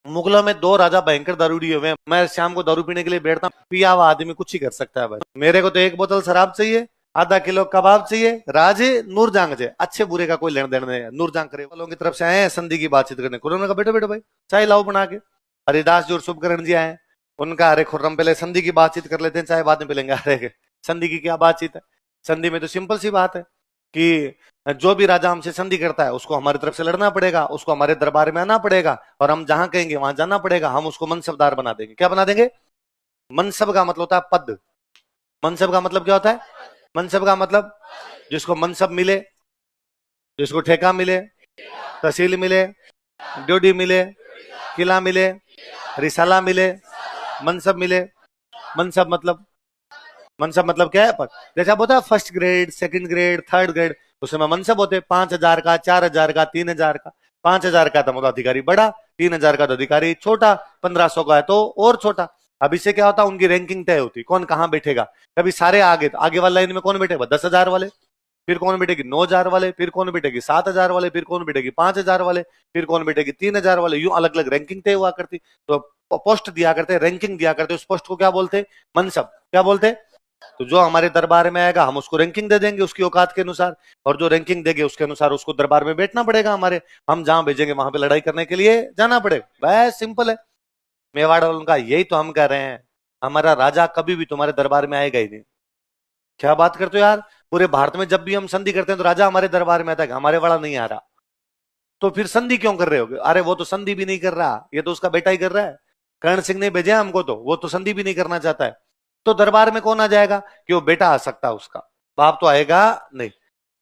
मुगलों में दो राजा भयंकर दारूडी हुए हैं। मैं शाम को दारू पीने के लिए बैठता हूँ, पिया हुआ आदमी कुछ ही कर सकता है भाई। मेरे को तो एक बोतल शराब चाहिए, आधा किलो कबाब चाहिए, राजे नूरजहां जे, अच्छे बुरे का कोई लेन देन नहीं है। नूरजहां करे वालों की तरफ से आए हैं संधि की बातचीत करने। उन्होंने कहा बेटो बेटो भाई चाय लाओ बना के। हरिदास जी और शुभकरण जी आए, उनका अरे खुर्रम पहले संधि की बातचीत कर लेते हैं, चाय बाद में पिलेंगे। अरे संधि की क्या बातचीत है, संधि में तो सिंपल सी बात है कि जो भी राजा हमसे संधि करता है उसको हमारी तरफ से लड़ना पड़ेगा, उसको हमारे दरबार में आना पड़ेगा और हम जहां कहेंगे वहां जाना पड़ेगा। हम उसको मनसबदार बना देंगे। क्या बना देंगे? मनसब का मतलब होता है पद। मनसब का मतलब क्या होता है? मनसब का मतलब जिसको मनसब मिले, जिसको ठेका मिले, तहसील मिले, ड्यूटी मिले, किला मिले, रिसाला मिले, मनसब मिले। मनसब मतलब, मनसब मतलब क्या है? पर जैसे आप होता है first grade, second grade, third grade, उसमें मनसब होते हैं 5,000 का, 4,000 का, 3,000 का। 5,000 का तो मतलब अधिकारी बड़ा, 3,000 का तो अधिकारी छोटा, 1,500 का है तो और छोटा। अब इससे क्या होता है, उनकी रैंकिंग तय होती, कौन कहाँ बैठेगा। कभी सारे आगे, तो आगे वाली लाइन में कौन बैठेगा? 10,000 वाले, फिर कौन बैठेगी 9,000 वाले, फिर कौन बैठेगी 7,000 वाले, फिर कौन बैठेगी 5,000 वाले, फिर कौन बैठेगी 3,000 वाले। यूं अलग अलग रैंकिंग तय हुआ करती। तो पोस्ट दिया करते, रैंकिंग दिया करते, उस पोस्ट को क्या बोलते? मनसब। क्या बोलते? तो जो हमारे दरबार में आएगा हम उसको रैंकिंग दे देंगे उसकी औकात के अनुसार, और जो रैंकिंग देंगे उसके अनुसार उसको दरबार में बैठना पड़ेगा हमारे। हम जहां भेजेंगे वहां पे लड़ाई करने के लिए जाना पड़ेगा। बस सिंपल है। मेवाड़ वालों का यही तो हम कह रहे हैं, हमारा राजा कभी भी तुम्हारे दरबार में आएगा ही नहीं। क्या बात करते हो यार, पूरे भारत में जब भी हम संधि करते हैं तो राजा हमारे दरबार में आता है, हमारे वाला नहीं आ रहा। तो फिर संधि क्यों कर रहे हो? अरे वो तो संधि भी नहीं कर रहा, ये तो उसका बेटा ही कर रहा है। कर्ण सिंह ने भेजा हमको, तो वो तो संधि भी नहीं करना चाहता है। तो दरबार में कौन आ जाएगा? कि वो बेटा आ सकता है, उसका बाप तो आएगा नहीं।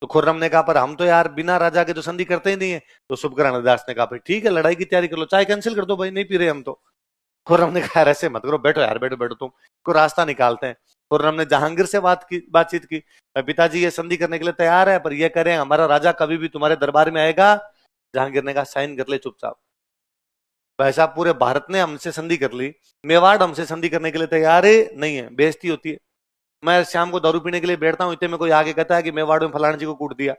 तो खुर्रम ने कहा पर हम तो यार बिना राजा के तो संधि करते ही नहीं है। तो शुभकरण दास ने कहा भाई ठीक है, लड़ाई की तैयारी कर लो, चाय कैंसिल कर दो भाई, नहीं पी रहे हम तो। खुर्रम ने कहा ऐसे मत करो, बैठो यार, बैठो बैठो, तुम को रास्ता निकालते हैं। खुर्रम ने जहांगीर से बातचीत की, पिताजी ये संधि करने के लिए तैयार है, पर ये करें हमारा राजा कभी भी तुम्हारे दरबार में आएगा। जहांगीर ने कहा साइन कर ले चुपचाप। भाई साहब पूरे भारत ने हमसे संधि कर ली, मेवाड़ हमसे संधि करने के लिए तैयार है नहीं है, बेइज्जती होती है। मैं शाम को दारू पीने के लिए बैठता हूँ, इतने में कोई आगे कहता है कि मेवाड़ में फलाना जी को कूट दिया,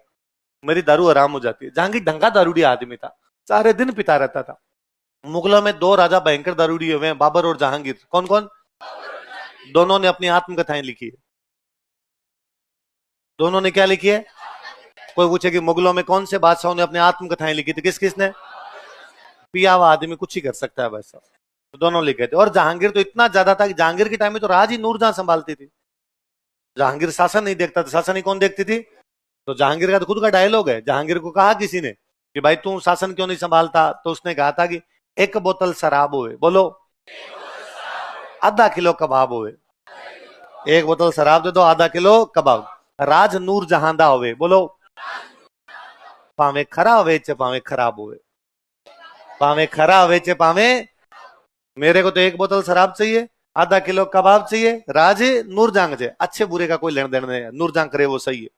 मेरी दारू आराम हो जाती है। जहांगीर ढंगा दारूडी आदमी था, सारे दिन पिता रहता था। मुगलों में दो राजा भयंकर दारूडी हुए हैं, बाबर और जहांगीर। कौन कौन? दोनों ने अपनी आत्मकथाएं लिखी है। दोनों ने क्या लिखी है? कोई पूछे कि मुगलों में कौन से बादशाहों ने अपनी आत्मकथाएं लिखी थी? किस किसने? पिया हुआ आदमी कुछ ही कर सकता है भाई साहब। तो दोनों लिखे थे। और जहांगीर तो इतना ज्यादा था कि जहांगीर के टाइम में तो राज ही नूरजहां संभालती थी। जहांगीर शासन नहीं देखता था, शासन ही कौन देखती थी? तो जहांगीर का तो खुद का डायलॉग है। जहांगीर को कहा किसी ने कि भाई तू शासन क्यों नहीं संभालता, तो उसने कहा था कि एक बोतल शराब हुए, बोलो, आधा किलो कबाब हुए। एक बोतल शराब दे दो, आधा किलो कबाब। राज नूर जहांदा होवे, बोलो, पावे खरा होवे चे पावे खराब होवे, पावे खरा होवे चे पावे। मेरे को तो एक बोतल शराब चाहिए, आधा किलो कबाब चाहिए, राज नूरजहां जे, अच्छे बुरे का कोई लेन देन नहीं है, नूरजहां करे वो सही है।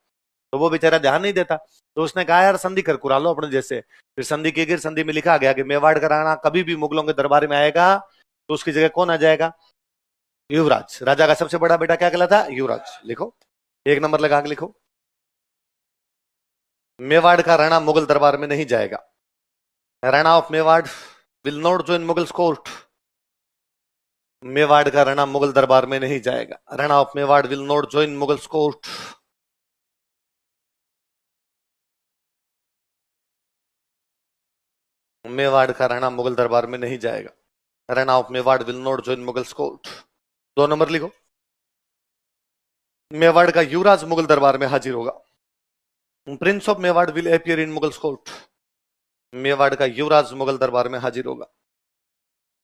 तो वो बेचारा ध्यान नहीं देता। तो उसने कहा यार संधि कर कुरा लो अपने जैसे। फिर संधि की गई, संधि में लिखा गया कि मेवाड़ का राणा कभी भी मुगलों के दरबार में आएगा तो उसकी जगह कौन आ जाएगा? युवराज। राजा का सबसे बड़ा बेटा क्या कहलाता? युवराज। लिखो, एक नंबर लगा के लिखो। मेवाड़ का राणा मुगल दरबार में नहीं जाएगा। Rana of Mewar will not join Mughals court. Mewar का राणा मुगल दरबार में नहीं जाएगा। Rana of Mewar will not join Mughals court. Mewar का राणा मुगल दरबार में नहीं जाएगा। Rana of Mewar will not join Mughals court. 2 number लिखो। मेवाड़ का युवराज मुगल दरबार में हाजिर होगा। Prince of Mewar will appear in Mughals court. Mewar का युवराज मुगल दरबार में हाजिर होगा।